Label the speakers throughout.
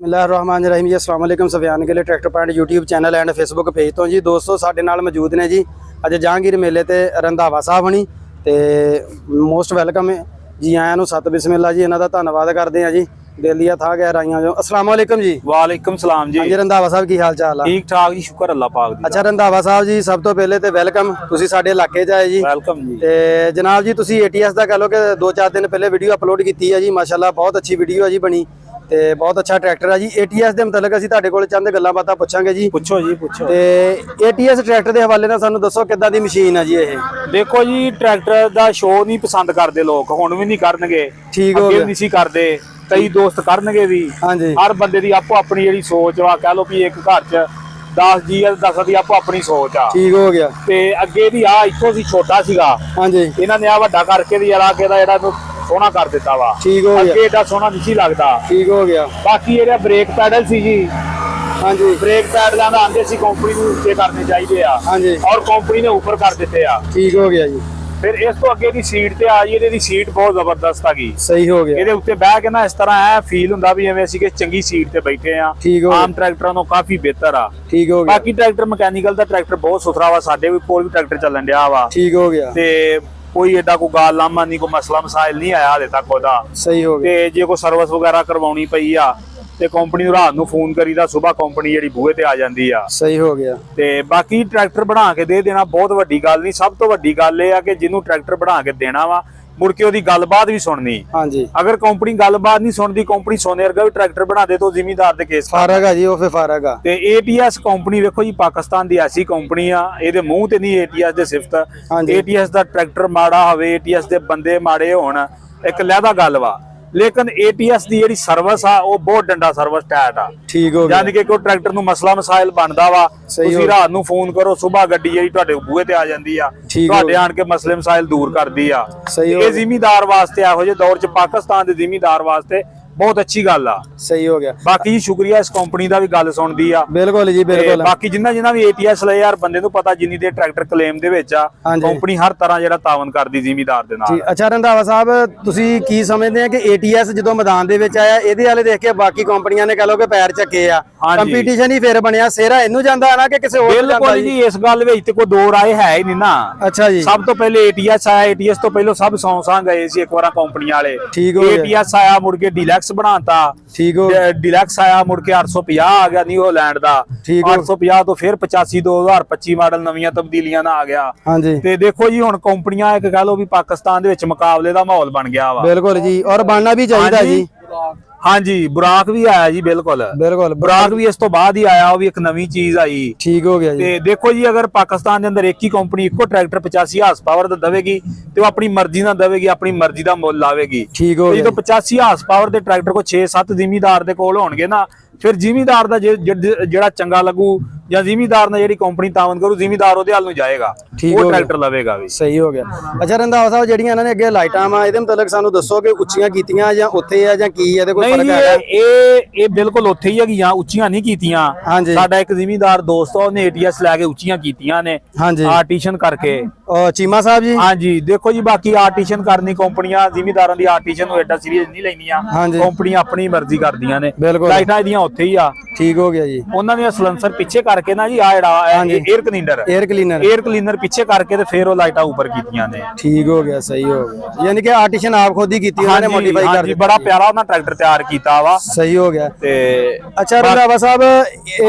Speaker 1: ਬਿਸਮਿल्लाहिर्रहमानिर्रहीम जी अस्सलाम वालेकुम सफियान के लिए tractor point YouTube channel and Facebook page तो जी दोस्तों साडे नाल मौजूद ने जी अज जहांगीर मेले ते रंधावा साहब हनी ते मोस्ट वेलकम है जी आयां नूं सत बिस्मिल्लाह जी इन्हां दा धन्नवाद करदे हां जी दिलिया था गहराइयां जो अस्सलाम वालेकुम जी।
Speaker 2: वालेकुम सलाम जी।
Speaker 1: जी रंधावा साहब की हाल चाल है?
Speaker 2: ठीक ठाक जी शुक्र अल्लाह पाक दी।
Speaker 1: अच्छा रंधावा साहब जी सब तो पहले तो वेलकम तुसीं साडे इलाके च आए जी।
Speaker 2: वेलकम जी।
Speaker 1: ते जनाब जी तुसीं ATS दा कह लो कि 2-4 दिन पहले वीडियो अपलोड की है जी माशाअल्लाह बहुत अच्छी वीडियो है जी बनी ਤੇ ਬਹੁਤ ਅੱਛਾ ਟਰੈਕਟਰ ਹੈ ਜੀ। ATS ਦੇ ਮੁਤਲਕ ਅਸੀਂ ਤੁਹਾਡੇ ਕੋਲ ਚੰਦ ਗੱਲਾਂ ਬਾਤਾਂ ਪੁੱਛਾਂਗੇ ਜੀ।
Speaker 2: ਪੁੱਛੋ ਜੀ ਪੁੱਛੋ।
Speaker 1: ਤੇ ATS ਟਰੈਕਟਰ ਦੇ ਹਵਾਲੇ ਨਾਲ ਸਾਨੂੰ ਦੱਸੋ ਕਿੱਦਾਂ ਦੀ ਮਸ਼ੀਨ ਹੈ ਜੀ ਇਹ?
Speaker 2: ਦੇਖੋ ਜੀ ਟਰੈਕਟਰ ਦਾ ਸ਼ੋਅ ਨਹੀਂ ਪਸੰਦ ਕਰਦੇ ਲੋਕ, ਹੁਣ ਵੀ ਨਹੀਂ ਕਰਨਗੇ।
Speaker 1: ਠੀਕ ਹੋ ਗਿਆ।
Speaker 2: ਨਹੀਂ ਸੀ ਕਰਦੇ, ਕਈ ਦੋਸਤ ਕਰਨਗੇ ਵੀ।
Speaker 1: ਹਾਂਜੀ
Speaker 2: ਹਰ ਬੰਦੇ ਦੀ ਆਪੋ ਆਪਣੀ ਜਿਹੜੀ ਸੋਚ ਵਾ, ਕਹਿ ਲਓ ਵੀ ਇੱਕ ਘਰ 'ਚ 10 ਜੀ 10 ਦੀ ਆਪੋ ਆਪਣੀ ਸੋਚ ਆ।
Speaker 1: ਠੀਕ ਹੋ ਗਿਆ।
Speaker 2: ਤੇ ਅੱਗੇ ਦੀ ਆ ਇੱਥੋਂ ਸੀ ਛੋਟਾ ਸੀਗਾ,
Speaker 1: ਹਾਂਜੀ
Speaker 2: ਇਹਨਾਂ ਨੇ ਆ ਵੱਡਾ ਕਰਕੇ ਦੀ ਯਾਰ ਅੱਗੇ ਦਾ ਜਿਹੜਾ ਇਹਨੂੰ ਸੋਹਣਾ ਕਰ ਦਿੱਤਾ ਵਾ।
Speaker 1: ਠੀਕ ਹੋ ਗਿਆ।
Speaker 2: ਅੱਗੇ ਏਡਾ ਸੋਹਣਾ ਨਹੀਂ ਲੱਗਦਾ।
Speaker 1: ਠੀਕ ਹੋ ਗਿਆ।
Speaker 2: ਬਾਕੀ ਇਹਦਾ ਬ੍ਰੇਕ ਪੈਡਲ ਸੀ ਜੀ,
Speaker 1: ਹਾਂਜੀ
Speaker 2: ਬ੍ਰੇਕ ਪੈਡਲਾਂ ਦਾ ਆਂਦੇ ਸੀ ਕੰਪਨੀ ਨੂੰ ਉੱਤੇ ਕਰਨੇ ਚਾਹੀਦੇ ਆ,
Speaker 1: ਹਾਂਜੀ
Speaker 2: ਔਰ ਕੰਪਨੀ ਨੇ ਉੱਪਰ ਕਰ ਦਿੱਤੇ ਆ।
Speaker 1: ਠੀਕ ਹੋ ਗਿਆ ਜੀ।
Speaker 2: ਫਿਰ ਇਸ ਤੋਂ ਅੱਗੇ ਦੀ ਸੀਟ ਤੇ ਆ ਜੀ, ਇਹਦੀ ਸੀਟ ਬਹੁਤ ਜ਼ਬਰਦਸਤ ਆ ਗਈ।
Speaker 1: ਸਹੀ ਹੋ ਗਿਆ।
Speaker 2: ਇਹਦੇ ਉੱਤੇ ਬਹਿ ਕੇ ਨਾ ਇਸ ਤਰ੍ਹਾਂ ਐ ਫੀਲ ਹੁੰਦਾ ਵੀ ਜਿਵੇਂ ਅਸੀਂ ਕਿ ਚੰਗੀ ਸੀਟ ਤੇ ਬੈਠੇ ਆ।
Speaker 1: ਠੀਕ ਹੋ ਗਿਆ।
Speaker 2: ਆਮ ਟਰੈਕਟਰਾਂ ਤੋਂ ਕਾਫੀ ਬਿਹਤਰ ਆ।
Speaker 1: ਠੀਕ ਹੋ ਗਿਆ।
Speaker 2: ਬਾਕੀ ਟਰੈਕਟਰ ਮਕੈਨੀਕਲ ਦਾ ਟਰੈਕਟਰ ਬਹੁਤ ਸੁਥਰਾ ਵਾ, ਸਾਡੇ ਵੀ ਕੋਲ ਵੀ ਟਰੈਕਟਰ ਚੱਲਣ ਡਿਆ ਵਾ।
Speaker 1: ਠੀਕ ਹੋ ਗਿਆ।
Speaker 2: ਤੇ ਕੋਈ ਏਡਾ ਕੋਈ ਗੱਲ ਲਾਮਾ ਨਹੀਂ, ਕੋਈ ਮਸਲਾ ਮਸਾਇਲ ਨਹੀਂ ਆਇਆ ਹਾਲੇ ਤੱਕ ਉਹਦਾ।
Speaker 1: ਸਹੀ ਹੋ ਗਿਆ।
Speaker 2: ਤੇ ਜੇ ਕੋਈ ਸਰਵਿਸ ਵਗੈਰਾ ਕਰਵਾਉਣੀ ਪਈ ਆ ਤੇ ਕੰਪਨੀ ਨੂੰ ਰਾਤ ਨੂੰ ਫੋਨ ਕਰੀਦਾ, ਸਵੇਰ ਕੰਪਨੀ ਜਿਹੜੀ ਬੂਹੇ ਤੇ ਆ ਜਾਂਦੀ ਆ।
Speaker 1: ਸਹੀ ਹੋ ਗਿਆ।
Speaker 2: ਤੇ ਬਾਕੀ ਟਰੈਕਟਰ ਬਣਾ ਕੇ ਦੇ ਦੇਣਾ ਬਹੁਤ ਵੱਡੀ ਗੱਲ ਨਹੀਂ। ਸਭ ਤੋਂ ਵੱਡੀ ਗੱਲ ਇਹ ਆ ਕਿ ਜਿਹਨੂੰ ਟਰੈਕਟਰ ਬਣਾ ਕੇ ਦੇਣਾ ਵਾ ਮੁੜ ਕੇ ਉਹਦੀ ਗੱਲਬਾਤ ਵੀ ਸੁਣਨੀ।
Speaker 1: ਹਾਂਜੀ
Speaker 2: ਅਗਰ ਕੰਪਨੀ ਗੱਲਬਾਤ ਨਹੀਂ ਸੁਣਦੀ, ਕੰਪਨੀ ਸੋਨੇ ਵਰਗਾ ਵੀ ਟਰੈਕਟਰ ਬਣਾ ਦੇ ਤਾਂ ਜ਼ਿਮੀਂਦਾਰ ਦੇ ਕੇਸ
Speaker 1: ਫਾਰਗ ਆ ਜੀ, ਉਹ ਫੇ ਫਾਰਗ ਆ।
Speaker 2: ਤੇ ATS ਕੰਪਨੀ ਵੇਖੋ ਜੀ, ਪਾਕਿਸਤਾਨ ਦੀ ਐਸੀ ਕੰਪਨੀ ਆ, ਇਹਦੇ ਮੂੰਹ ਤੇ ਨਹੀਂ ATS ਦੇ ਸਿਫਤ। ATS ਦਾ ਟਰੈਕਟਰ ਮਾੜਾ ਹੋਵੇ, ATS ਦੇ ਬੰਦੇ ਮਾੜੇ ਹੋਣ, ਇੱਕ ਲਹਿਦਾ ਗੱਲ ਵਾ। ਲੇਕਿਨ ATS ਦੀ ਜਿਹੜੀ ਸਰਵਿਸ ਆ ਉਹ ਬਹੁਤ ਡੰਡਾ ਸਰਵਿਸ ਟਾਇਟ ਆ।
Speaker 1: ਠੀਕ ਹੋ ਗਿਆ।
Speaker 2: ਯਾਨੀ ਕਿ ਕੋਈ ਟਰੈਕਟਰ ਨੂੰ ਮਸਲਾ ਮਸਾਇਲ ਬਣਦਾ ਵਾ, ਤੁਸੀਂ ਰਾਤ ਨੂੰ ਫੋਨ ਕਰੋ, ਸਵੇਰ ਗੱਡੀ ਜਿਹੜੀ ਤੁਹਾਡੇ ਬੂਹੇ ਤੇ ਆ ਜਾਂਦੀ ਆ, ਤੁਹਾਡੇ ਆਣ ਕੇ ਮਸਲੇ ਮਸਾਇਲ ਦੂਰ ਕਰਦੀ ਆ। ਇਹ ਜ਼ਿਮੀਂਦਾਰ ਵਾਸਤੇ ਇਹੋ ਜਿਹੇ ਦੌਰ 'ਚ ਪਾਕਿਸਤਾਨ ਦੇ ਜ਼ਿਮੀਂਦਾਰ ਵਾਸਤੇ ਬਹੁਤ ਅੱਛੀ ਗੱਲ ਆ।
Speaker 1: ਸਹੀ ਹੋ ਗਿਆ।
Speaker 2: ਬਾਕੀ ਜੀ ਸ਼ੁਕਰੀਆ ਇਸ ਕੰਪਨੀ ਦਾ ਵੀ ਗੱਲ ਸੁਣਦੀ ਆ।
Speaker 1: ਬਿਲਕੁਲ ਜੀ ਬਿਲਕੁਲ।
Speaker 2: ਬਾਕੀ ਜਿੰਨਾ ਵੀ ATS ਲਏ ਯਾਰ, ਬੰਦੇ ਨੂੰ ਪਤਾ ਜਿੰਨੀ ਦੇ ਟਰੈਕਟਰ ਕਲੇਮ ਦੇ ਵਿੱਚ ਆ, ਕੰਪਨੀ ਹਰ ਤਰ੍ਹਾਂ ਜਿਹੜਾ ਤਾਵਨ ਕਰਦੀ ਜ਼ਿਮੀਂਦਾਰ ਦੇ ਨਾਲ।
Speaker 1: ਅੱਛਾ ਰੰਧਾਵਾ ਸਾਹਿਬ ਤੁਸੀਂ ਕੀ ਸਮਝਦੇ ਆ ਕਿ ATS ਜਦੋਂ ਮੈਦਾਨ ਦੇ ਵਿੱਚ ਆਇਆ, ਇਹਦੇ ਵਾਲੇ ਦੇਖ ਕੇ ਬਾਕੀ ਕੰਪਨੀਆਂ ਨੇ ਕਹ ਲੋ ਕਿ ਪੈਰ ਚੱਕੇ ਆ, ਕੰਪੀਟੀਸ਼ਨ ਹੀ ਫਿਰ ਬਣਿਆ, ਸਿਹਰਾ ਇਹਨੂੰ ਜਾਂਦਾ ਨਾ ਕਿ ਕਿਸੇ ਹੋਰ ਨੂੰ ਜਾਂਦਾ?
Speaker 2: ਬਿਲਕੁਲ ਜੀ, ਇਸ ਗੱਲ ਵਿੱਚ ਤੇ ਕੋਈ ਦੋ ਰਾਏ ਹੈ ਹੀ ਨਹੀਂ ਨਾ।
Speaker 1: ਅੱਛਾ ਜੀ।
Speaker 2: ਸਭ ਤੋਂ ਪਹਿਲੇ ATS ਆਇਆ, ATS ਤੋਂ ਪਹਿਲਾਂ ਸਭ ਸੌਂ ਗਏ ਸੀ ਇੱਕ ਵਾਰ ਕੰਪਨੀਆਂ ਵਾਲੇ।
Speaker 1: ਠੀਕ ਹੋ ਗਿਆ।
Speaker 2: ATS ਆਇਆ, ਮੁੜ ਕੇ ਡੀਲੈਕਸ ਬਣਾਤਾ।
Speaker 1: ਠੀਕ ਹੋ ਗਿਆ।
Speaker 2: ਡੀਲੈਕਸ ਆਇਆ, ਮੁੜ ਕੇ 850 ਆ ਗਿਆ ਨਿਊਜ਼ੀਲੈਂਡ ਦਾ। 850 ਤੋਂ ਫਿਰ 85 2025 ਮਾਡਲ ਨਵੀਆਂ ਤਬਦੀਲੀਆਂ ਨਾਲ ਆ ਗਿਆ।
Speaker 1: ਹਾਂਜੀ
Speaker 2: ਤੇ ਦੇਖੋ ਜੀ ਹੁਣ ਕੰਪਨੀਆਂ ਇੱਕ ਕਹ ਲੋ ਵੀ ਪਾਕਿਸਤਾਨ ਦੇ ਵਿੱਚ ਮੁਕਾਬਲੇ ਦਾ ਮਾਹੌਲ ਬਣ ਗਿਆ ਵਾ।
Speaker 1: ਬਿਲਕੁਲ ਜੀ, ਔਰ ਬਣਨਾ ਵੀ ਚਾਹੀਦਾ ਜੀ।
Speaker 2: ਹਾਂਜੀ ਬੁਰਾਕ ਵੀ ਆਇਆ ਜੀ। ਬਿਲਕੁਲ
Speaker 1: ਬਿਲਕੁਲ
Speaker 2: ਬੁਰਾਕ ਵੀ ਇਸ ਤੋਂ ਬਾਅਦ ਹੀ ਆਇਆ, ਉਹ ਵੀ ਇੱਕ ਨਵੀਂ ਚੀਜ਼ ਆਈ।
Speaker 1: ਠੀਕ ਹੋ ਗਿਆ ਜੀ।
Speaker 2: ਤੇ ਦੇਖੋ ਜੀ ਅਗਰ ਪਾਕਿਸਤਾਨ ਦੇ ਅੰਦਰ ਇੱਕ ਹੀ ਕੰਪਨੀ ਇੱਕੋ ਟਰੈਕਟਰ 85 ਹਾਰਸ ਪਾਵਰ ਦਾ ਦੇਵੇਗੀ ਤੇ ਉਹ ਆਪਣੀ ਮਰਜ਼ੀ ਨਾਲ ਦੇਵੇਗੀ, ਆਪਣੀ ਮਰਜ਼ੀ ਦਾ ਮੁੱਲ ਲਾਵੇਗੀ।
Speaker 1: ਠੀਕ ਹੋ ਗਿਆ।
Speaker 2: ਜਦੋਂ 85 ਹਾਰਸ ਪਾਵਰ ਦੇ ਟਰੈਕਟਰ ਕੋ 6-7 ਜ਼ਿਮੀਂਦਾਰ ਦੇ ਕੋਲ ਹੋਣਗੇ ਨਾ, ਫਿਰ ਜ਼ਿਮੀਂਦਾਰ ਦਾ ਜਿਹੜਾ ਚੰਗਾ ਲੱਗੂ ਜਾਂ ਜ਼ਿਮੀਂਦਾਰ ਨਾਲ ਜਿਹੜੀ ਕੰਪਨੀ ਤਾਵਨ ਕਰੂ, ਜ਼ਿਮੀਂਦਾਰ ਉਹਦੇ ਹਾਲ ਨੂੰ ਜਾਏਗਾ, ਉਹ ਟਰੈਕਟਰ ਲਵੇਗਾ ਵੀ।
Speaker 1: ਸਹੀ ਹੋ ਗਿਆ। ਅੱਛਾ ਰੰਧਾਵਾ ਸਾਹਿਬ ਜਿਹੜੀਆਂ ਇਹਨਾਂ ਨੇ ਅੱਗੇ ਲਾਈਟਾਂ ਵਾ, ਇਹਦੇ ਮੁਤਲਕ ਸਾਨੂੰ ਦੱਸੋ ਕਿ ਉੱਚੀਆਂ ਕੀਤੀਆਂ ਜਾਂ ਉੱਥੇ ਆ ਜਾਂ ਕੀ ਇਹਦੇ ਕੋਈ ਫਰਕ ਹੈਗਾ?
Speaker 2: ਇਹ ਬਿਲਕੁਲ ਉੱਥੇ ਹੀ ਹੈਗੀਆਂ, ਉੱਚੀਆਂ ਨਹੀਂ ਕੀਤੀਆਂ। ਸਾਡਾ ਇੱਕ ਜ਼ਿਮੀਂਦਾਰ ਦੋਸਤ ਆ, ਉਹਨੇ ATS ਲੈ ਕੇ ਉੱਚੀਆਂ ਕੀਤੀਆਂ ਨੇ ਆਰਟੀਸ਼ਨ ਕਰਕੇ।
Speaker 1: ਚੀਮਾ ਸਾਹਿਬ ਜੀ।
Speaker 2: ਹਾਂਜੀ ਦੇਖੋ ਜੀ, ਬਾਕੀ ਆਰਟੀਸ਼ਨ ਕਰਨੀ ਕੰਪਨੀਆਂ ਜ਼ਿਮੀਂਦਾਰਾਂ ਦੀ ਆਰਟੀਸ਼ਨ ਨੂੰ ਐਡਾ ਸੀਰੀਅਸ ਨਹੀਂ ਲੈਣੀਆਂ, ਕੰਪਨੀਆਂ ਆਪਣੀ ਮਰਜ਼ੀ ਕਰਦੀਆਂ ਨੇ। ਲਾਈਟਾਂ ਇਹਦੀਆਂ ਉੱਥੇ ਹੀ ਆ।
Speaker 1: ਠੀਕ ਹੋ ਗਿਆ ਜੀ।
Speaker 2: ਉਹਨਾਂ ਨੇ ਸਲੈਂਸਰ ਪਿੱਛੇ ਕਰਕੇ ਨਾ ਜੀ, ਆ ਜਿਹੜਾ 에ਅਰ ਕਲੀਨਰ ਪਿੱਛੇ ਕਰਕੇ ਤੇ ਫਿਰ ਉਹ ਲਾਈਟਾਂ ਉੱਪਰ ਕੀਤੀਆਂ ਨੇ। ਠੀਕ
Speaker 1: ਹੋ ਗਿਆ। ਸਹੀ ਹੋ ਗਿਆ। ਯਾਨੀ ਕਿ ਆਰਟੀਸ਼ਨ ਆਪ ਖੁਦ ਹੀ ਕੀਤੀ, ਉਹਨਾਂ ਨੇ ਮੋਡੀਫਾਈ ਕਰ ਦਿੱਤੀ।
Speaker 2: ਬੜਾ ਪਿਆਰਾ ਉਹਨਾਂ ਟਰੈਕਟਰ ਤਿਆਰ ਕੀਤਾ ਵਾ।
Speaker 1: ਸਹੀ ਹੋ ਗਿਆ।
Speaker 2: ਤੇ
Speaker 1: ਅੱਛਾ ਰੰਧਾਵਾ ਸਾਹਿਬ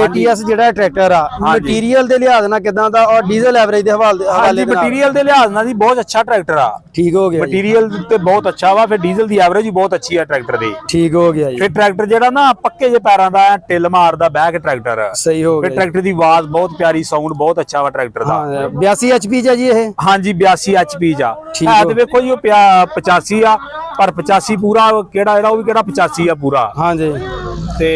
Speaker 1: ATS ਜਿਹੜਾ ਟਰੈਕਟਰ ਆ, ਮਟੀਰੀਅਲ ਦੇ ਲਿਹਾਜ਼ ਨਾਲ ਕਿਦਾਂ ਦਾ ਔਰ ਡੀਜ਼ਲ ਐਵਰੇਜ ਦੇ ਹਵਾਲੇ ਦੇ?
Speaker 2: ਮਟੀਰੀਅਲ ਦੇ ਲਿਹਾਜ਼ ਨਾਲ ਜੀ ਬਹੁਤ ਅੱਛਾ ਟਰੈਕਟਰ ਆ।
Speaker 1: ਠੀਕ ਹੋ ਗਿਆ।
Speaker 2: ਮਟੀਰੀਅਲ ਤੇ ਬਹੁਤ ਅੱਛਾ ਵਾ, ਫਿਰ ਡੀਜ਼ਲ ਦੀ ਐਵਰੇਜ ਵੀ ਬਹੁਤ ਅੱਛੀ ਆ ਟਰੈਕਟਰ ਦੀ।
Speaker 1: ਠੀਕ ਹੋ ਗਿਆ ਜੀ।
Speaker 2: ਫਿਰ ਟਰੈਕਟਰ ਜਿਹੜਾ ਨਾ ਪੱਕੇ ਜੇ ਪੈਰਾਂ ਦਾ ਟਿੱਲ ਮਾਰਦਾ ਬਹਿ ਕੇ ਟਰੈਕਟਰ।
Speaker 1: ਸਹੀ ਹੋ ਗਿਆ।
Speaker 2: ਫਿਰ ਟਰੈਕਟਰ ਦੀ ਆਵਾਜ਼ ਬਹੁਤ ਪਿਆਰੀ, ਸਾਊਂਡ ਬਹੁਤ ਅੱਛਾ ਵਾ ਟਰੈਕਟਰ ਦਾ।
Speaker 1: 82 HP ਚ ਜੀ ਇਹ? ਹਾਂਜੀ
Speaker 2: 82 HP ਚ ਆ। ਹੈ ਤੇ ਵੇਖੋ ਜੀ ਉਹ 85 ਆ, ਪਰ 85 ਪੂਰਾ ਕਿਹੜਾ ਜਿਹੜਾ ਉਹ ਵੀ ਕਿਹੜਾ 85 ਆ ਪੂਰਾ।
Speaker 1: ਹਾਂਜੀ
Speaker 2: ਤੇ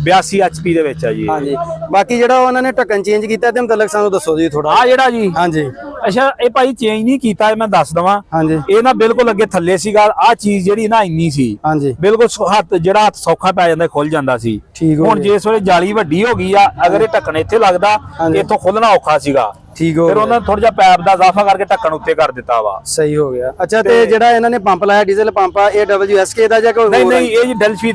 Speaker 2: 82 HP ਦੇ ਵਿੱਚ ਆ ਜੀ।
Speaker 1: ਹਾਂਜੀ ਬਾਕੀ ਜਿਹੜਾ ਉਹਨਾਂ ਨੇ ਢੱਕਣ ਚੇਂਜ ਕੀਤਾ ਤੇ ਮੁਤਲਕ ਸਾਨੂੰ ਦੱਸੋ ਜੀ ਥੋੜਾ।
Speaker 2: ਆ ਜਿਹੜਾ ਜੀ,
Speaker 1: ਹਾਂਜੀ
Speaker 2: ਅੱਛਾ ਇਹ ਭਾਈ ਚੇਂਜ ਨਹੀਂ ਕੀਤਾ, ਇਹ ਮੈਂ ਦੱਸ ਦਵਾਂ।
Speaker 1: ਹਾਂਜੀ
Speaker 2: ਇਹ ਨਾ ਬਿਲਕੁਲ ਅੱਗੇ ਥੱਲੇ ਸੀਗਾ, ਆ ਚੀਜ਼ ਜਿਹੜੀ ਨਾ ਇੰਨੀ ਸੀ।
Speaker 1: ਹਾਂਜੀ
Speaker 2: ਬਿਲਕੁਲ ਹੱਥ ਸੌਖਾ ਪੈ ਜਾਂਦਾ, ਖੁੱਲ ਜਾਂਦਾ ਸੀ। ਹੁਣ ਜਿਸ ਵੇਲੇ ਜਾਲੀ ਵੱਡੀ ਹੋ ਗਈ ਆ, ਅਗਰ ਇਹ ਢੱਕਣ ਇੱਥੇ ਲੱਗਦਾ, ਇੱਥੋਂ ਖੁੱਲਣਾ ਔਖਾ ਸੀਗਾ।
Speaker 1: ਠੀਕ ਹੋ
Speaker 2: ਫਿਰ
Speaker 1: ਗਿਆ
Speaker 2: ਉਹਨਾਂ ਨੇ ਥੋੜਾ ਜਿਹਾ ਪੈਪ ਦਾ ਇਜ਼ਾਫਾ ਕਰਕੇ ਢੱਕਣ ਉੱਤੇ ਕਰ ਦਿੱਤਾ ਵਾ।
Speaker 1: ਸਹੀ ਹੋ ਗਿਆ। ਅੱਛਾ ਤੇ ਜਿਹੜਾ ਇਹਨਾਂ ਨੇ ਪੰਪ ਲਾਇਆ ਡੀਜ਼ਲ ਪੰਪ ਆ ਇਹ WSK ਦਾ ਜਾਂ ਕੋਈ
Speaker 2: ਨਹੀਂ
Speaker 1: ਹੋਰ ਆ?
Speaker 2: ਨਹੀਂ ਇਹ ਜੀ ਡੈਲਫੀ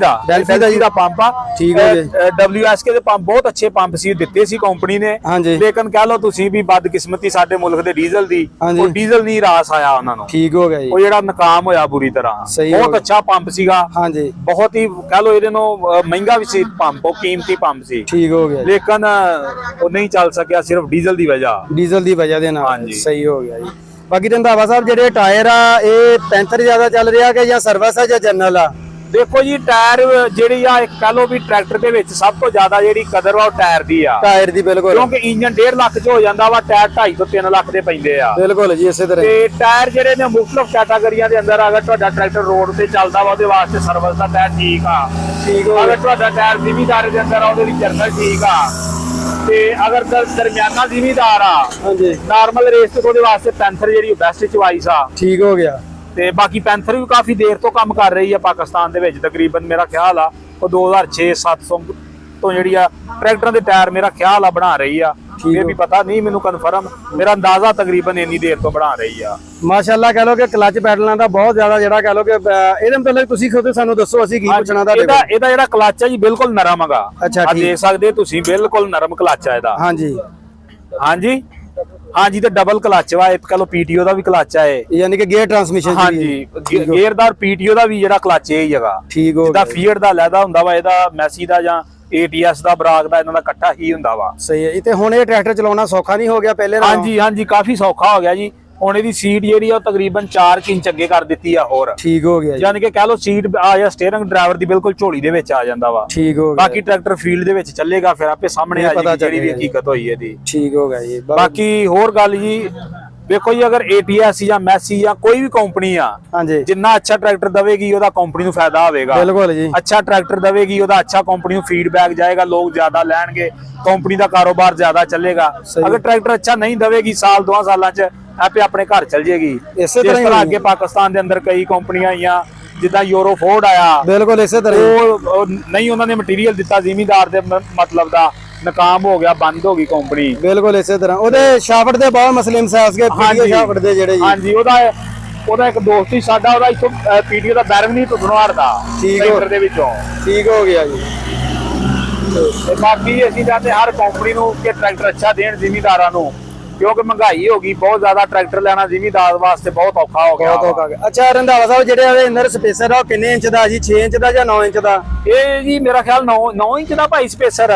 Speaker 2: ਦਾ ਪੰਪ ਆ।
Speaker 1: ਠੀਕ ਹੋ ਗਿਆ।
Speaker 2: WSK ਦੇ ਪੰਪ ਬਹੁਤ ਅੱਛੇ ਪੰਪ ਸੀ, ਦਿੱਤੇ ਸੀ ਕੰਪਨੀ ਨੇ,
Speaker 1: ਹਾਂਜੀ
Speaker 2: ਲੇਕਿਨ ਕਹਿ ਲਓ ਤੁਸੀਂ ਵੀ ਬਦਕਿਸਮਤੀ ਸਾਡੇ ਮੁਲਕ ਦੇ ਡੀਜ਼ਲ ਦੀ,
Speaker 1: ਹਾਂਜੀ।
Speaker 2: ਉਹ ਡੀਜ਼ਲ ਨਹੀਂ ਰਾਸ ਆਇਆ ਉਹਨਾਂ ਨੂੰ,
Speaker 1: ਠੀਕ ਹੋ ਗਿਆ ਜੀ।
Speaker 2: ਉਹ ਜਿਹੜਾ ਨਾਕਾਮ ਹੋਇਆ ਬੁਰੀ ਤਰ੍ਹਾਂ।
Speaker 1: ਸਹੀ ਹੋ
Speaker 2: ਬਹੁਤ
Speaker 1: ਗਿਆ।
Speaker 2: ਅੱਛਾ ਪੰਪ ਸੀਗਾ,
Speaker 1: ਹਾਂਜੀ
Speaker 2: ਬਹੁਤ ਹੀ ਕਹਿ ਲਓ ਇਹਦੇ ਨੂੰ ਮਹਿੰਗਾ ਵੀ ਸੀ ਪੰਪ, ਉਹ ਕੀਮਤੀ ਪੰਪ ਸੀ,
Speaker 1: ਠੀਕ ਹੋ ਗਿਆ ਜੀ।
Speaker 2: ਲੇਕਿਨ ਉਹ ਨਹੀਂ ਚੱਲ ਸਕਿਆ ਸਿਰਫ ਡੀਜ਼ਲ ਦੀ ਵਜ੍ਹਾ।
Speaker 1: ਡੀਜ਼ਲ ਦੀ ਵਜ੍ਹਾ ਦੇ ਨਾਲ।
Speaker 2: ਹਾਂਜੀ।
Speaker 1: ਸਹੀ ਹੋ ਗਿਆ ਜੀ। ਬਾਕੀ ਰੰਧਾਵਾ ਸਾਹਿਬ ਜਿਹੜੇ ਟਾਇਰ ਆ ਇਹ ਪੈਂਥਰ ਜ਼ਿਆਦਾ ਚੱਲ ਰਿਹਾ ਕਿ ਜਾਂ ਸਰਵਿਸ ਆ ਜਾਂ ਜਨਰਲ ਆ?
Speaker 2: ਦੇਖੋ ਜੀ ਟਾਇਰ ਜਿਹੜੀ ਆ ਇੱਕ ਕਹ ਲੋ ਵੀ ਟਰੈਕਟਰ ਦੇ ਵਿੱਚ ਸਭ ਤੋਂ ਜ਼ਿਆਦਾ ਜਿਹੜੀ ਕਦਰ ਵਾ ਉਹ ਟਾਇਰ ਦੀ ਆ,
Speaker 1: ਟਾਇਰ ਦੀ ਬਿਲਕੁਲ
Speaker 2: ਕਿਉਂਕਿ ਇੰਜਨ 1.5 ਲੱਖ ਚ ਹੋ ਜਾਂਦਾ ਵਾ, ਟਾਇਰ 2.5 ਤੋਂ 3 ਲੱਖ ਦੇ ਪੈਂਦੇ ਆ।
Speaker 1: ਬਿਲਕੁਲ ਜੀ ਇਸੇ ਤਰ੍ਹਾਂ
Speaker 2: ਤੇ ਟਾਇਰ ਜਿਹੜੇ ਨੇ ਮੁਖਤਲਿਫ ਕੈਟਾਗਰੀਆਂ ਦੇ ਅੰਦਰ, ਅਗਰ ਤੁਹਾਡਾ ਟਰੈਕਟਰ ਰੋਡ ਤੇ ਚੱਲਦਾ ਵਾ ਉਹਦੇ ਵਾਸਤੇ ਸਰਵਿਸ ਦਾ ਟਾਇਰ ਠੀਕ ਆ,
Speaker 1: ਠੀਕ ਹੋ
Speaker 2: ਅਗਰ ਤੁਹਾਡਾ ਟਾਇਰ ਜ਼ਿਮੀਦਾਰ ਦੇ ਅੰਦਰ ਆ ਉਹਦੇ ਲਈ ਜਰਨਲ ਠੀਕ ਆ, ਤੇ ਅਗਰ ਦਰਮਿਆਨਾ ਜ਼ਿਮੀਦਾਰ ਆ
Speaker 1: ਹਾਂਜੀ
Speaker 2: ਨਾਰਮਲ ਰੇਸ ਤੇ ਉਹਦੇ ਵਾਸਤੇ ਪੈਂਥਰ ਜਿਹੜੀ ਬੈਸਟ ਚੁਆਇਸ ਆ।
Speaker 1: ਠੀਕ ਹੋ ਗਿਆ।
Speaker 2: ਤੇ ਬਾਕੀ ਪੈਂਥਰ ਵੀ ਕਾਫੀ ਦੇਰ ਤੋਂ ਕੰਮ ਕਰ ਰਹੀ ਆ ਪਾਕਿਸਤਾਨ ਦੇ ਵਿੱਚ, ਤਕਰੀਬਨ ਮੇਰਾ ਖਿਆਲ ਆ ਉਹ 2006-700 ਤੋਂ ਜਿਹੜੀ ਆ ਟਰੈਕਟਰਾਂ ਦੇ ਟਾਇਰ ਮੇਰਾ ਖਿਆਲ ਆ ਬਣਾ ਰਹੀ ਆ। ਇਹ ਵੀ ਪਤਾ ਨਹੀਂ ਮੈਨੂੰ ਕਨਫਰਮ, ਮੇਰਾ ਅੰਦਾਜ਼ਾ ਤਕਰੀਬਨ ਇੰਨੀ ਦੇਰ ਤੋਂ ਬਣਾ ਰਹੀ ਆ।
Speaker 1: ਮਾਸ਼ਾਅੱਲਾ ਕਹ ਲੋ ਕਿ ਕਲਚ ਪੈਡਲਾਂ ਦਾ ਬਹੁਤ ਜ਼ਿਆਦਾ ਜਿਹੜਾ ਕਹ ਲੋ ਕਿ ਇਹਦੇ ਮਤਲਬ ਤੁਸੀਂ ਖੁਦ ਸਾਨੂੰ ਦੱਸੋ ਅਸੀਂ ਕੀ ਪੁੱਛਣਾ ਤੁਹਾਡੇ ਕੋਲ।
Speaker 2: ਇਹਦਾ ਜਿਹੜਾ ਕਲਚ ਆ ਜੀ ਬਿਲਕੁਲ ਨਰਮ ਹੈਗਾ।
Speaker 1: ਅੱਛਾ
Speaker 2: ਆ
Speaker 1: ਠੀਕ।
Speaker 2: ਦੇਖ ਸਕਦੇ ਤੁਸੀਂ ਬਿਲਕੁਲ ਨਰਮ ਕਲਚ ਆ ਇਹਦਾ।
Speaker 1: ਹਾਂਜੀ
Speaker 2: ਹਾਂਜੀ ਹਾਂਜੀ ਤੇ ਡਬਲ ਕਲਚ ਵਾ, ਇੱਕ ਕਹ ਲੋ PTO ਦਾ ਵੀ ਕਲਚ ਆ ਇਹ,
Speaker 1: ਯਾਨੀ ਕਿ ਗੇਅਰ ਟਰਾਂਸਮਿਸ਼ਨ
Speaker 2: ਹਾਂਜੀ ਗੇਅਰਦਾਰ PTO ਦਾ ਵੀ ਜਿਹੜਾ ਕਲਚ ਇਹ ਹੀ ਹੈਗਾ।
Speaker 1: ਠੀਕ ਹੋ
Speaker 2: ਜਿੱਦਾਂ
Speaker 1: ਗਿਆ।
Speaker 2: ਫੀਅਰ ਦਾ ਲੈਦਾ ਹੁੰਦਾ ਵਾ, ਇਹਦਾ ਮੈਸੀ ਦਾ ਜਾਂ ATS ਦਾ ਬਰਾਕ ਦਾ ਇਹਨਾਂ ਦਾ ਇਕੱਠਾ ਹੀ ਹੁੰਦਾ ਵਾ।
Speaker 1: ਸਹੀ ਹੈ। ਤੇ ਹੁਣ ਇਹ ਟਰੈਕਟਰ ਚਲਾਉਣਾ ਸੌਖਾ ਨਹੀਂ ਹੋ ਗਿਆ ਪਹਿਲੇ ਨਾਲੋਂ?
Speaker 2: ਹਾਂਜੀ ਹਾਂਜੀ ਕਾਫੀ ਸੌਖਾ ਹੋ ਗਿਆ ਜੀ। ਹੁਣ ਇਹਦੀ ਸੀਟ ਜਿਹੜੀ ਆ ਉਹ ਤਕਰੀਬਨ 4 ਇੰਚ ਅੱਗੇ ਕਰ ਦਿੱਤੀ ਆ ਹੋਰ,
Speaker 1: ਠੀਕ ਹੋ ਗਿਆ ਜੀ।
Speaker 2: ਯਾਨੀ ਕਿ ਕਹ ਲਓ ਸੀਟ ਆ ਜਾਂ ਸਟੀਅਰਿੰਗ ਡਰਾਈਵਰ ਦੀ ਬਿਲਕੁਲ ਝੋਲੀ ਦੇ ਵਿੱਚ ਆ ਜਾਂਦਾ ਵਾ।
Speaker 1: ਠੀਕ ਹੋ ਗਿਆ।
Speaker 2: ਬਾਕੀ ਟਰੈਕਟਰ ਫੀਲਡ ਦੇ ਵਿੱਚ ਚੱਲੇਗਾ ਫਿਰ ਆਪੇ ਸਾਹਮਣੇ ਆ ਜਾਏਗੀ ਜਿਹੜੀ ਵੀ ਹਕੀਕਤ ਹੋਈ ਇਹਦੀ।
Speaker 1: ਠੀਕ ਹੋ ਗਿਆ ਜੀ।
Speaker 2: ਬਾਕੀ ਹੋਰ ਗੱਲ ਜੀ ਵੇਖੋ ਜੀ, ਅਗਰ ATS ਜਾਂ ਮੈਸੀ ਜਾਂ ਕੋਈ ਵੀ ਕੰਪਨੀ ਆ,
Speaker 1: ਹਾਂਜੀ
Speaker 2: ਜਿੰਨਾ ਅੱਛਾ ਟਰੈਕਟਰ ਦਵੇਗੀ ਉਹਦਾ ਕੰਪਨੀ ਨੂੰ ਫਾਇਦਾ ਹੋਵੇਗਾ।
Speaker 1: ਬਿਲਕੁਲ ਜੀ।
Speaker 2: ਅੱਛਾ ਟਰੈਕਟਰ ਦਵੇਗੀ ਉਹਦਾ ਅੱਛਾ ਕੰਪਨੀ ਨੂੰ ਫੀਡਬੈਕ ਜਾਏਗਾ, ਲੋਕ ਜ਼ਿਆਦਾ ਲੈਣਗੇ, ਕੰਪਨੀ ਦਾ ਕਾਰੋਬਾਰ ਜ਼ਿਆਦਾ ਚੱਲੇਗਾ। ਅਗਰ ਟਰੈਕਟਰ ਅੱਛਾ ਨਹੀਂ ਦਵੇਗੀ ਸਾਲ 2 ਸਾਲਾਂ ਚ ਆਪੇ ਆਪਣੇ ਘਰ ਚੱਲ ਜੇਗੀ।
Speaker 1: ਇਸੇ
Speaker 2: ਜਿਸ ਤਰ੍ਹਾਂ ਅੱਗੇ ਪਾਕਿਸਤਾਨ ਦੇ ਅੰਦਰ ਕਈ ਕੰਪਨੀਆਂ ਆਈਆਂ ਜਿੱਦਾਂ ਯੂਰੋ ਫੋਰਡ ਆਇਆ,
Speaker 1: ਬਿਲਕੁਲ ਇਸੇ ਤਰ੍ਹਾਂ
Speaker 2: ਉਹ ਨਹੀਂ ਉਹਨਾਂ ਨੇ ਮਟੀਰੀਅਲ ਦਿੱਤਾ ਜ਼ਿਮੀਦਾਰ ਦੇ ਮਤਲਬ ਦਾ, ਨਾਕਾਮ ਹੋ ਗਿਆ, ਬੰਦ ਹੋ ਗਈ ਕੰਪਨੀ।
Speaker 1: ਬਿਲਕੁਲ ਇਸੇ ਤਰ੍ਹਾਂ ਉਹਦੇ ਸ਼ਾਫਟ ਦੇ ਬਹੁਤ ਮਸਲੇ ਮਸਾਸ ਗਏ PTO ਸ਼ਾਫਟ ਦੇ ਜਿਹੜੇ ਜੀ।
Speaker 2: ਹਾਂਜੀ ਉਹਦਾ ਇੱਕ ਦੋਸਤ ਹੀ ਸਾਡਾ, ਉਹਦਾ ਇੱਥੋਂ PTO ਦਾ ਬੈਰੰਗ ਨਹੀਂ ਟੁੱਟਣੋਂ ਹਟਦਾ ਟਰੈਕਟਰ ਦੇ ਵਿੱਚੋਂ।
Speaker 1: ਠੀਕ ਹੋ ਗਿਆ ਜੀ।
Speaker 2: ਤੇ ਬਾਕੀ ਅਸੀਂ ਚਾਹਤੇ ਹਰ ਕੰਪਨੀ ਨੂੰ ਕਿ ਟਰੈਕਟਰ ਅੱਛਾ ਦੇਣ ਜ਼ਿਮੀਦਾਰਾਂ ਨੂੰ, ਕਿਉਂਕਿ ਮਹਿੰਗਾਈ ਹੋ ਗਈ ਬਹੁਤ ਜ਼ਿਆਦਾ, ਟਰੈਕਟਰ ਲੈਣਾ ਜ਼ਿਮੀਦਾਰ ਵਾਸਤੇ ਬਹੁਤ ਔਖਾ ਹੋ ਗਿਆ।
Speaker 1: ਬਹੁਤ ਔਖਾ ਗਿਆ। ਅੱਛਾ ਰੰਧਾਵਾ ਸਾਹਿਬ ਜਿਹੜੇ ਇਹਦੇ ਅੰਦਰ ਸਪੇਸਰ ਆ ਉਹ ਕਿੰਨੇ ਇੰਚ ਦਾ ਜੀ? 6 ਇੰਚ ਦਾ ਜਾਂ 9 ਇੰਚ ਦਾ?
Speaker 2: ਇਹ ਜੀ ਮੇਰਾ ਖਿਆਲ 9 ਇੰਚ ਦਾ ਭਾਈ ਸਪੇਸਰ,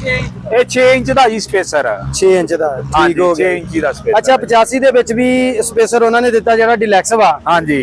Speaker 2: ਇਹ 6 ਇੰਚ ਦਾ ਜੀ ਸਪੇਸਰ।
Speaker 1: 6 ਇੰਚ ਦਾ ਠੀਕ ਹੋ
Speaker 2: 6
Speaker 1: ਗਿਆ।
Speaker 2: ਇੰਚ ਦਾ ਸਪੇਸਰ।
Speaker 1: ਅੱਛਾ 85 ਦੇ ਵਿੱਚ ਵੀ ਸਪੇਸਰ ਉਹਨਾਂ ਨੇ ਦਿੱਤਾ ਜਿਹੜਾ ਡਿਲੈਕਸ ਵਾ।
Speaker 2: ਹਾਂਜੀ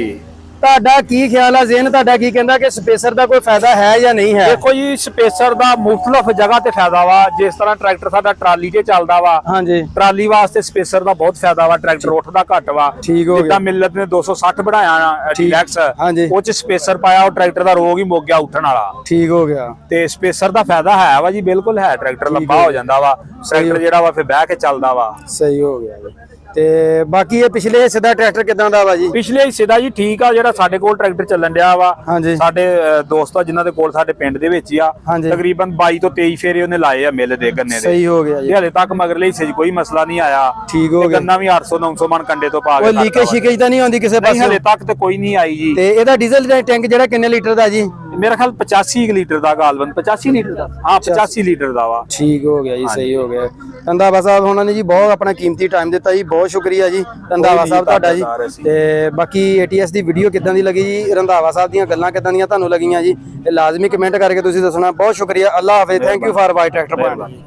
Speaker 1: ਤੁਹਾਡਾ ਕੀ ਖਿਆਲ ਆ? ਜ਼ੇਨ ਤੁਹਾਡਾ ਕੀ ਕਹਿੰਦਾ ਕਿ ਸਪੇਸਰ ਦਾ ਕੋਈ ਫਾਇਦਾ ਹੈ ਜਾਂ ਨਹੀਂ ਹੈ?
Speaker 2: ਦੇਖੋ ਜੀ ਸਪੇਸਰ ਦਾ ਮੁਖਤਲਿਫ ਜਗ੍ਹਾ ਤੇ ਫਾਇਦਾ ਵਾ। ਜਿਸ ਤਰ੍ਹਾਂ ਟਰੈਕਟਰ ਸਾਡਾ ਟਰਾਲੀ ਤੇ ਚੱਲਦਾ ਵਾ,
Speaker 1: ਹਾਂਜੀ
Speaker 2: ਟਰਾਲੀ ਵਾਸਤੇ ਸਪੇਸਰ ਦਾ ਬਹੁਤ ਫਾਇਦਾ ਵਾ। ਟਰੈਕਟਰ ਉੱਠਦਾ ਘੱਟ ਵਾ,
Speaker 1: ਠੀਕ ਹੋ ਗਿਆ।
Speaker 2: ਜਿੱਦਾਂ ਮਿਲਤ ਨੇ 260 ਬਣਾਇਆ ਡਿਲੈਕਸ,
Speaker 1: ਹਾਂਜੀ
Speaker 2: ਉਹ ਚ ਸਪੇਸਰ ਪਾਇਆ, ਉਹ ਟਰੈਕਟਰ ਦਾ ਰੋਗ ਹੀ ਮੁੱਕ ਗਿਆ ਉੱਠਣ ਵਾਲਾ।
Speaker 1: ਠੀਕ ਹੋ ਗਿਆ।
Speaker 2: ਤੇ ਸਪੇਸਰ ਦਾ ਫਾਇਦਾ ਹੈ ਵਾ ਜੀ, ਬਿਲਕੁਲ ਹੈ। ਟਰੈਕਟਰ ਲੰਬਾ ਹੋ ਜਾਂਦਾ ਵਾ, ਟਰੈਕਟਰ ਜਿਹੜਾ ਵਾ ਫਿਰ ਬਹਿ ਕੇ ਚੱਲਦਾ ਵਾ।
Speaker 1: ਸਹੀ ਹੋ ਗਿਆ ਜੀ। ਤੇ ਬਾਕੀ ਇਹ ਪਿਛਲੇ ਹਿੱਸੇ ਦਾ ਟਰੈਕਟਰ ਕਿਦਾਂ ਦਾ ਵਾ ਜੀ?
Speaker 2: ਪਿਛਲੇ ਹਿੱਸੇ ਦਾ ਜੀ ਠੀਕ ਆ, ਜਿਹੜਾ ਸਾਡੇ ਕੋਲ ਟਰੈਕਟਰ ਚੱਲਣ ਡਿਆ ਵਾ।
Speaker 1: ਹਾਂਜੀ
Speaker 2: ਸਾਡੇ ਦੋਸਤ ਆ ਜਿਨ੍ਹਾਂ ਦੇ ਕੋਲ ਸਾਡੇ ਪਿੰਡ ਦੇ ਵਿੱਚ ਹੀ ਆ,
Speaker 1: ਹਾਂਜੀ।
Speaker 2: ਤਕਰੀਬਨ 22 ਤੋਂ 23 ਫੇਰੇ ਉਹਨੇ ਲਾਏ ਆ ਮਿਲ ਦੇ ਗੰਨੇ ਦੇ।
Speaker 1: ਸਹੀ ਹੋ ਗਿਆ ਜੀ।
Speaker 2: ਹਲੇ ਤੱਕ ਮਗਰਲੇ ਹਿੱਸੇ 'ਚ ਕੋਈ ਮਸਲਾ ਨਹੀਂ ਆਇਆ।
Speaker 1: ਠੀਕ ਹੋ ਗਿਆ।
Speaker 2: ਗੰਨਾ ਵੀ 800-900 ਮਨ ਕੰਡੇ ਤੋਂ ਪਾ ਕੇ
Speaker 1: ਕੋਈ ਲੀਕੇਜ ਸ਼ੀਕੇਜ ਤਾਂ ਨਹੀਂ ਆਉਂਦੀ ਕਿਸੇ
Speaker 2: ਨਹੀਂ,
Speaker 1: ਪਾਸੇ?
Speaker 2: ਹਲੇ ਤੱਕ ਤੇ ਕੋਈ ਨਹੀਂ ਆਈ ਜੀ।
Speaker 1: ਤੇ ਇਹਦਾ ਡੀਜ਼ਲ ਦਾ ਟੈਂਕ ਜਿਹੜਾ ਕਿੰਨੇ ਲੀਟਰ ਦਾ ਜੀ?
Speaker 2: ਮੇਰਾ ਖਿਆਲ 85 ਲੀਟਰ ਦਾ, ਗਾਲਬਨ 85 ਲੀਟਰ ਦਾ। ਹਾਂ 85 ਲੀਟਰ ਦਾ ਵਾ।
Speaker 1: ਠੀਕ ਹੋ ਗਿਆ ਜੀ। ਸਹੀ ਹੋ ਗਿਆ। ਰੰਧਾਵਾ ਸਾਹਿਬ ਉਹਨਾਂ ਨੇ ਜੀ ਬਹੁਤ ਆਪਣਾ ਕੀਮਤੀ ਟਾਈਮ ਦਿੱਤਾ ਜੀ, ਬਹੁਤ ਸ਼ੁਕਰੀਆ ਜੀ ਰੰਧਾਵਾ ਸਾਹਿਬ ਤੁਹਾਡਾ ਜੀ। ਤੇ ਬਾਕੀ ATS ਦੀ ਵੀਡੀਓ ਕਿੱਦਾਂ ਦੀ ਲੱਗੀ ਜੀ, ਰੰਧਾਵਾ ਸਾਹਿਬ ਦੀਆਂ ਗੱਲਾਂ ਕਿੱਦਾਂ ਦੀਆਂ ਤੁਹਾਨੂੰ ਲੱਗੀਆਂ ਜੀ, ਇਹ ਲਾਜ਼ਮੀ ਕਮੈਂਟ ਕਰਕੇ ਤੁਸੀਂ ਦੱਸਣਾ। ਬਹੁਤ ਸ਼ੁਕਰੀਆ। ਅੱਲਾ ਹਾਫਿਜ਼। ਥੈਂਕ ਯੂ ਫਾਰ ਬਾਈ ਟਰੈਕਟਰ ਪੁਆਇੰਟ।